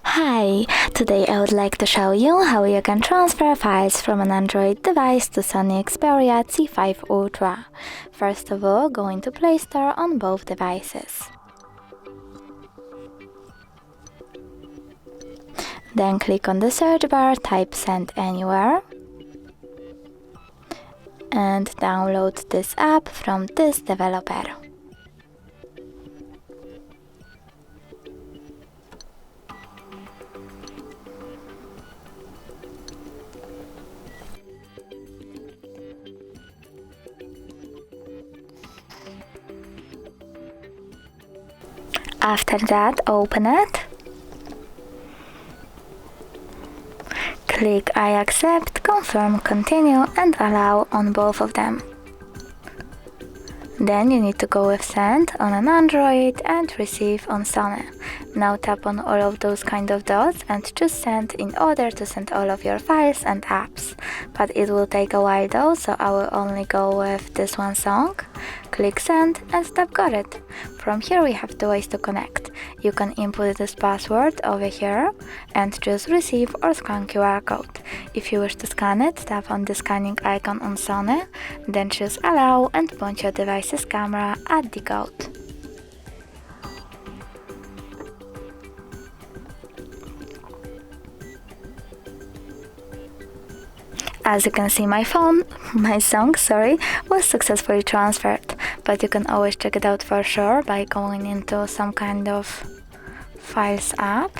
Hi! Today I would like to show you how you can transfer files from an Android device to SONY Xperia C5 Ultra. First of all, go into Play Store on both devices. Then click on the search bar, type Send Anywhere, and download this app from this developer. After that, open it. Click I accept, confirm, continue and allow on both of them. Then you need to go with send on an Android and receive on Sony. Now tap on all of those kind of dots and choose send in order to send all of your files and apps. But it will take a while though, so I will only go with this one song. Click send and tap got it. From here we have two ways to connect. You can input this password over here and choose receive or scan QR code. If you wish to scan it, tap on the scanning icon on Sony, then choose allow and point your device's camera at the code. As you can see, my song, was successfully transferred, but you can always check it out for sure by going into some kind of Files app.